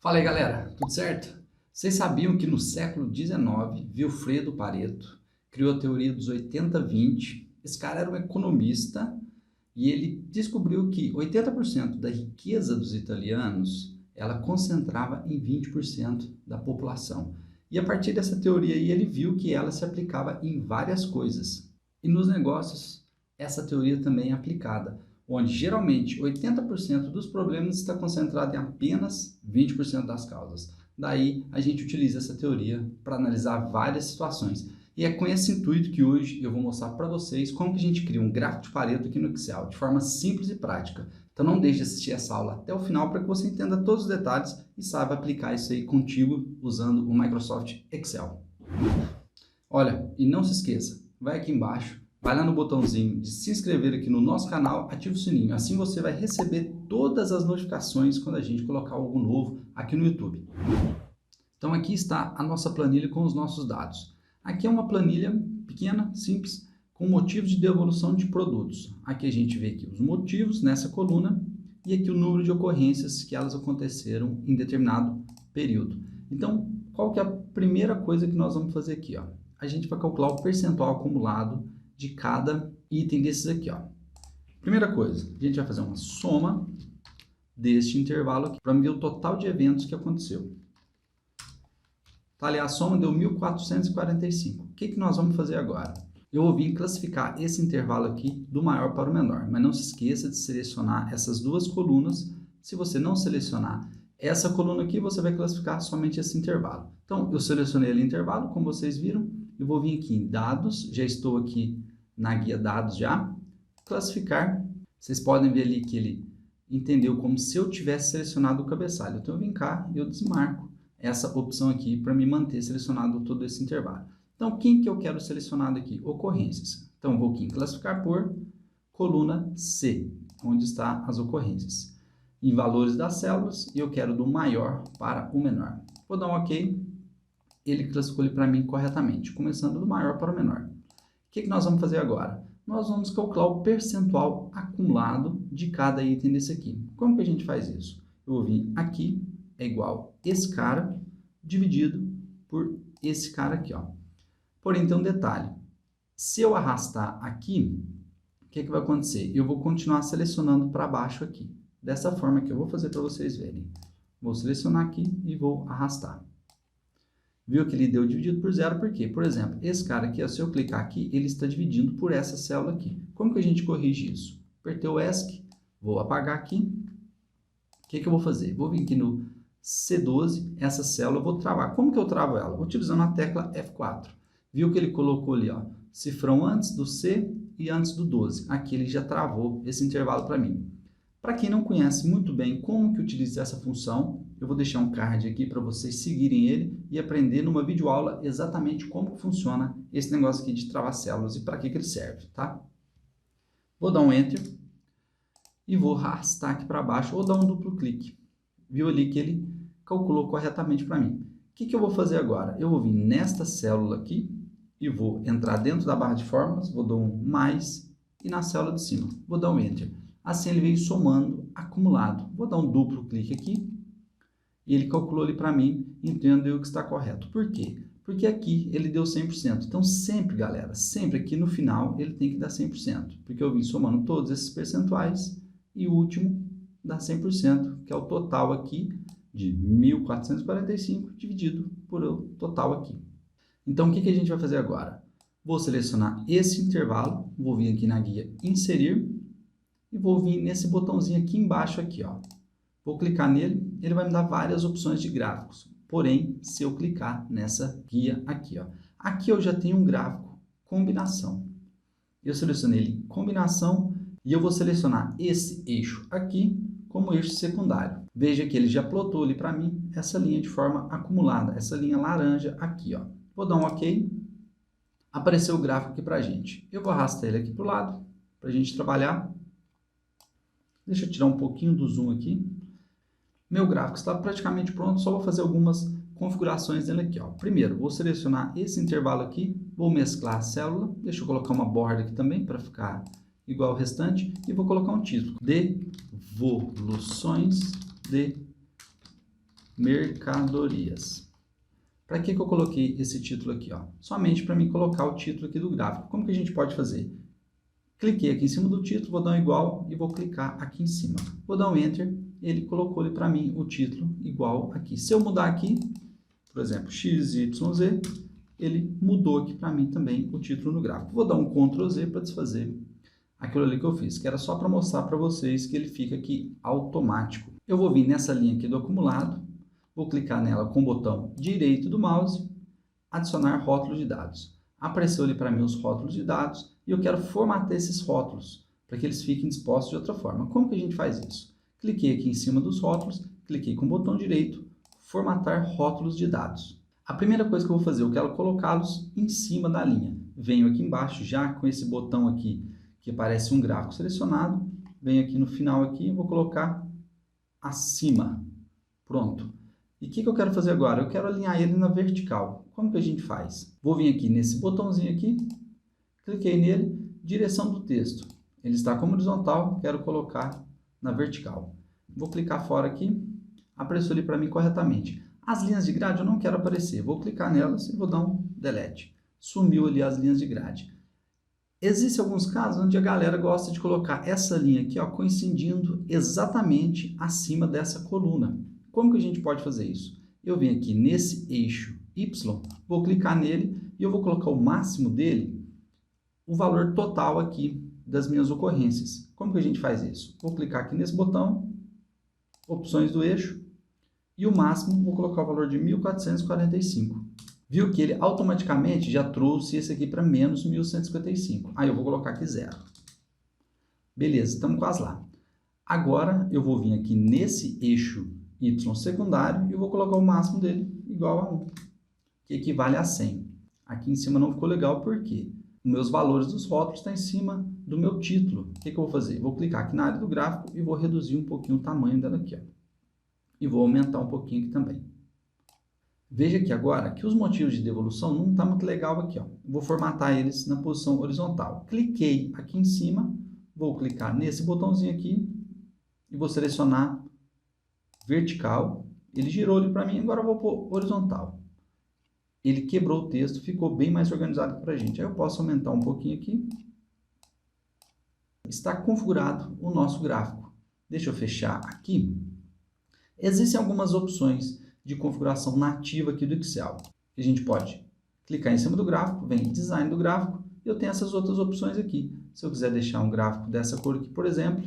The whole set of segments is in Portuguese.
Fala aí, galera, tudo certo? Vocês sabiam que no século XIX, Vilfredo Pareto criou a teoria dos 80-20? Esse cara era um economista e ele descobriu que 80% da riqueza dos italianos ela concentrava em 20% da população. E a partir dessa teoria aí, ele viu que ela se aplicava em várias coisas. E nos negócios, essa teoria também é aplicada, onde geralmente 80% dos problemas está concentrado em apenas 20% das causas. Daí a gente utiliza essa teoria para analisar várias situações. E é com esse intuito que hoje eu vou mostrar para vocês como que a gente cria um gráfico de Pareto aqui no Excel, de forma simples e prática. Então não deixe de assistir essa aula até o final para que você entenda todos os detalhes e saiba aplicar isso aí contigo usando o Microsoft Excel. Olha, e não se esqueça, vai aqui embaixo, vai lá no botãozinho de se inscrever aqui no nosso canal, ativa o sininho, assim você vai receber todas as notificações quando a gente colocar algo novo aqui no YouTube. Então aqui está a nossa planilha com os nossos dados. Aqui é uma planilha pequena, simples, com motivos de devolução de produtos. Aqui a gente vê aqui os motivos nessa coluna e aqui o número de ocorrências que elas aconteceram em determinado período. Então, qual que é a primeira coisa que nós vamos fazer aqui? A gente vai calcular o percentual acumulado de cada item desses aqui. Primeira coisa, a gente vai fazer uma soma deste intervalo aqui para ver o total de eventos que aconteceu. Tá ali, a soma deu 1.445. O que nós vamos fazer agora? Eu vou vir classificar esse intervalo aqui do maior para o menor, mas não se esqueça de selecionar essas duas colunas. Se você não selecionar essa coluna aqui, você vai classificar somente esse intervalo. Então, eu selecionei ali o intervalo, como vocês viram, eu vou vir aqui em dados, já estou aqui na guia dados já, classificar. Vocês podem ver ali que ele entendeu como se eu tivesse selecionado o cabeçalho. Então, eu vim cá e eu desmarco essa opção aqui para me manter selecionado todo esse intervalo. Então, quem que eu quero selecionado aqui? Ocorrências. Então, vou aqui em classificar por coluna C, onde está as ocorrências. Em valores das células, e eu quero do maior para o menor. Vou dar um OK. Ele classificou ele para mim corretamente, começando do maior para o menor. O que nós vamos fazer agora? Nós vamos calcular o percentual acumulado de cada item desse aqui. Como que a gente faz isso? Eu vou vir aqui, é igual esse cara, dividido por esse cara aqui. Porém, tem um detalhe. Se eu arrastar aqui, o que vai acontecer? Eu vou continuar selecionando para baixo aqui. Dessa forma que eu vou fazer para vocês verem. Vou selecionar aqui e vou arrastar. Viu que ele deu dividido por zero, por quê? Por exemplo, esse cara aqui, se eu clicar aqui, ele está dividindo por essa célula aqui. Como que a gente corrige isso? Apertei o ESC, vou apagar aqui. O que eu vou fazer? Vou vir aqui no C12, essa célula eu vou travar. Como que eu travo ela? Utilizando a tecla F4. Viu que ele colocou ali, cifrão antes do C e antes do 12. Aqui ele já travou esse intervalo para mim. Para quem não conhece muito bem como que utiliza essa função, eu vou deixar um card aqui para vocês seguirem ele e aprender numa videoaula exatamente como funciona esse negócio aqui de travar células e para que ele serve, tá? Vou dar um Enter e vou arrastar aqui para baixo ou dar um duplo clique. Viu ali que ele calculou corretamente para mim. O que eu vou fazer agora? Eu vou vir nesta célula aqui e vou entrar dentro da barra de fórmulas, vou dar um mais e na célula de cima vou dar um Enter. Assim ele veio somando acumulado. Vou dar um duplo clique aqui e ele calculou ali para mim, entendeu que está correto. Por quê? Porque aqui ele deu 100%. Então sempre, galera, sempre aqui no final ele tem que dar 100%. Porque eu vim somando todos esses percentuais e o último dá 100%, que é o total aqui de 1.445 dividido por o total aqui. Então o que a gente vai fazer agora? Vou selecionar esse intervalo, vou vir aqui na guia inserir e vou vir nesse botãozinho aqui embaixo aqui, Vou clicar nele, ele vai me dar várias opções de gráficos. Porém, se eu clicar nessa guia aqui, aqui eu já tenho um gráfico combinação. Eu selecionei ele combinação e eu vou selecionar esse eixo aqui como eixo secundário. Veja que ele já plotou ali para mim essa linha de forma acumulada, essa linha laranja aqui, Vou dar um OK. Apareceu o gráfico aqui para a gente. Eu vou arrastar ele aqui para o lado para a gente trabalhar. Deixa eu tirar um pouquinho do zoom aqui. Meu gráfico está praticamente pronto, só vou fazer algumas configurações nele aqui. Primeiro, vou selecionar esse intervalo aqui, vou mesclar a célula, deixa eu colocar uma borda aqui também para ficar igual ao restante, e vou colocar um título, devoluções de mercadorias. Para que eu coloquei esse título aqui? Somente para mim colocar o título aqui do gráfico. Como que a gente pode fazer? Cliquei aqui em cima do título, vou dar um igual e vou clicar aqui em cima. Vou dar um Enter, ele colocou ali para mim o título igual aqui. Se eu mudar aqui, por exemplo, XYZ, ele mudou aqui para mim também o título no gráfico. Vou dar um Ctrl Z para desfazer aquilo ali que eu fiz, que era só para mostrar para vocês que ele fica aqui automático. Eu vou vir nessa linha aqui do acumulado, vou clicar nela com o botão direito do mouse, adicionar rótulos de dados. Apareceu ali para mim os rótulos de dados e eu quero formatar esses rótulos para que eles fiquem dispostos de outra forma. Como que a gente faz isso? Cliquei aqui em cima dos rótulos, cliquei com o botão direito, formatar rótulos de dados. A primeira coisa que eu vou fazer, eu quero colocá-los em cima da linha. Venho aqui embaixo já com esse botão aqui que aparece um gráfico selecionado, venho aqui no final aqui e vou colocar acima. Pronto. E o que eu quero fazer agora? Eu quero alinhar ele na vertical. Como que a gente faz? Vou vir aqui nesse botãozinho aqui, cliquei nele, direção do texto. Ele está como horizontal, quero colocar na vertical. Vou clicar fora aqui, apareceu ali para mim corretamente. As linhas de grade eu não quero aparecer, vou clicar nelas e vou dar um delete. Sumiu ali as linhas de grade. Existem alguns casos onde a galera gosta de colocar essa linha aqui, coincidindo exatamente acima dessa coluna. Como que a gente pode fazer isso? Eu venho aqui nesse eixo Y, vou clicar nele e eu vou colocar o máximo dele, o valor total aqui das minhas ocorrências. Como que a gente faz isso? Vou clicar aqui nesse botão, opções do eixo, e o máximo vou colocar o valor de 1445. Viu que ele automaticamente já trouxe esse aqui para menos 1155. Aí eu vou colocar aqui 0. Beleza, estamos quase lá. Agora eu vou vir aqui nesse eixo Y secundário e vou colocar o máximo dele igual a 1, que equivale a 100. Aqui em cima não ficou legal porque os meus valores dos rótulos estão em cima do meu título. O que eu vou fazer? Vou clicar aqui na área do gráfico e vou reduzir um pouquinho o tamanho dela aqui. E vou aumentar um pouquinho aqui também. Veja aqui agora que os motivos de devolução não estão muito legal aqui. Vou formatar eles na posição horizontal. Cliquei aqui em cima, vou clicar nesse botãozinho aqui e vou selecionar vertical. Ele girou ali para mim, agora eu vou pôr horizontal. Ele quebrou o texto, ficou bem mais organizado para a gente. Aí eu posso aumentar um pouquinho aqui. Está configurado o nosso gráfico. Deixa eu fechar aqui. Existem algumas opções de configuração nativa aqui do Excel. A gente pode clicar em cima do gráfico, vem design do gráfico, e eu tenho essas outras opções aqui. Se eu quiser deixar um gráfico dessa cor aqui, por exemplo,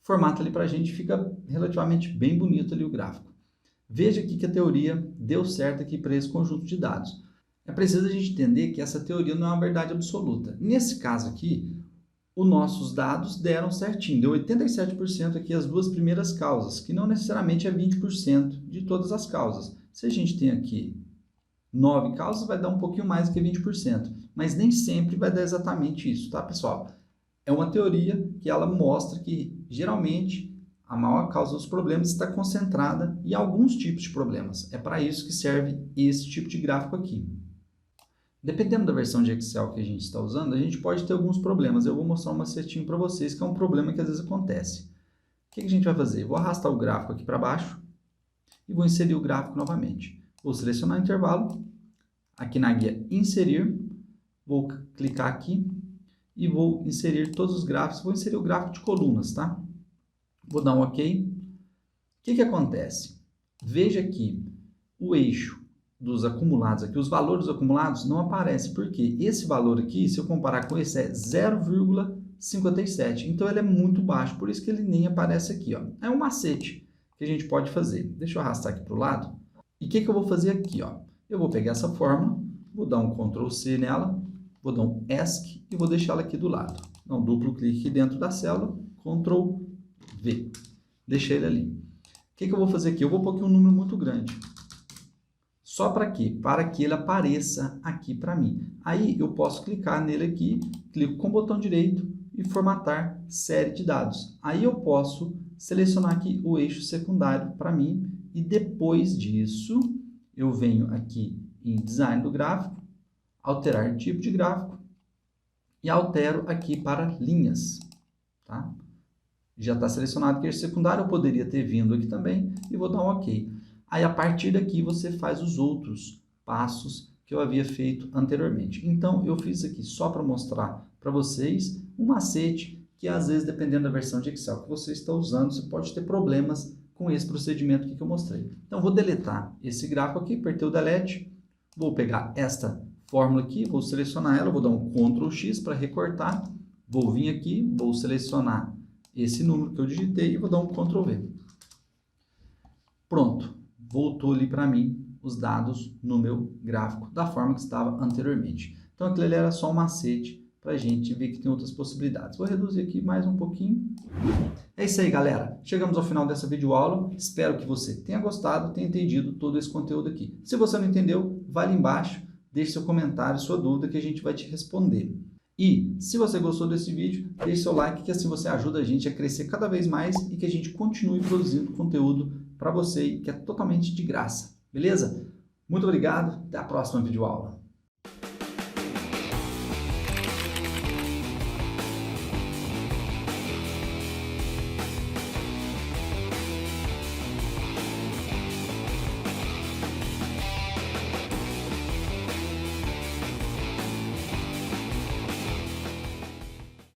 formata ali para a gente, fica relativamente bem bonito ali o gráfico. Veja aqui que a teoria deu certo aqui para esse conjunto de dados. É preciso a gente entender que essa teoria não é uma verdade absoluta. Nesse caso aqui, os nossos dados deram certinho, deu 87% aqui as duas primeiras causas, que não necessariamente é 20% de todas as causas. Se a gente tem aqui 9 causas, vai dar um pouquinho mais do que 20%, mas nem sempre vai dar exatamente isso, tá, pessoal? É uma teoria que ela mostra que, geralmente, a maior causa dos problemas está concentrada em alguns tipos de problemas. É para isso que serve esse tipo de gráfico aqui. Dependendo da versão de Excel que a gente está usando, a gente pode ter alguns problemas. Eu vou mostrar um macetinho para vocês, que é um problema que às vezes acontece. O que a gente vai fazer? Vou arrastar o gráfico aqui para baixo e vou inserir o gráfico novamente. Vou selecionar o intervalo, aqui na guia Inserir, vou clicar aqui e vou inserir todos os gráficos. Vou inserir o gráfico de colunas, tá? Vou dar um OK. O que acontece? Veja que o eixo dos acumulados aqui, os valores acumulados não aparecem, porque esse valor aqui, se eu comparar com esse, é 0,57. Então, ele é muito baixo, por isso que ele nem aparece aqui. É um macete que a gente pode fazer. Deixa eu arrastar aqui para o lado. E o que eu vou fazer aqui? Eu vou pegar essa fórmula, vou dar um Ctrl C nela, vou dar um ESC e vou deixá-la aqui do lado. Dá um duplo clique aqui dentro da célula, Ctrl V. Deixei ele ali. O que eu vou fazer aqui? Eu vou pôr aqui um número muito grande. Só para quê? Para que ele apareça aqui para mim. Aí eu posso clicar nele aqui, clico com o botão direito e formatar série de dados. Aí eu posso selecionar aqui o eixo secundário para mim e depois disso eu venho aqui em design do gráfico, alterar tipo de gráfico e altero aqui para linhas, tá? já está selecionado que é secundário, eu poderia ter vindo aqui também e vou dar um OK. Aí, a partir daqui, você faz os outros passos que eu havia feito anteriormente. Então, eu fiz aqui só para mostrar para vocês um macete que, às vezes, dependendo da versão de Excel que você está usando, você pode ter problemas com esse procedimento aqui que eu mostrei. Então, vou deletar esse gráfico aqui, apertei o Delete, vou pegar esta fórmula aqui, vou selecionar ela, vou dar um Ctrl X para recortar, vou vir aqui, vou selecionar esse número que eu digitei e vou dar um Ctrl V. Pronto, voltou ali para mim os dados no meu gráfico da forma que estava anteriormente. Então, aquilo ali era só um macete para a gente ver que tem outras possibilidades. Vou reduzir aqui mais um pouquinho. É isso aí, galera. Chegamos ao final dessa videoaula. Espero que você tenha gostado, tenha entendido todo esse conteúdo aqui. Se você não entendeu, vai ali embaixo, deixe seu comentário, sua dúvida, que a gente vai te responder. E, se você gostou desse vídeo, deixe seu like, que assim você ajuda a gente a crescer cada vez mais e que a gente continue produzindo conteúdo para você, que é totalmente de graça. Beleza? Muito obrigado. Até a próxima videoaula.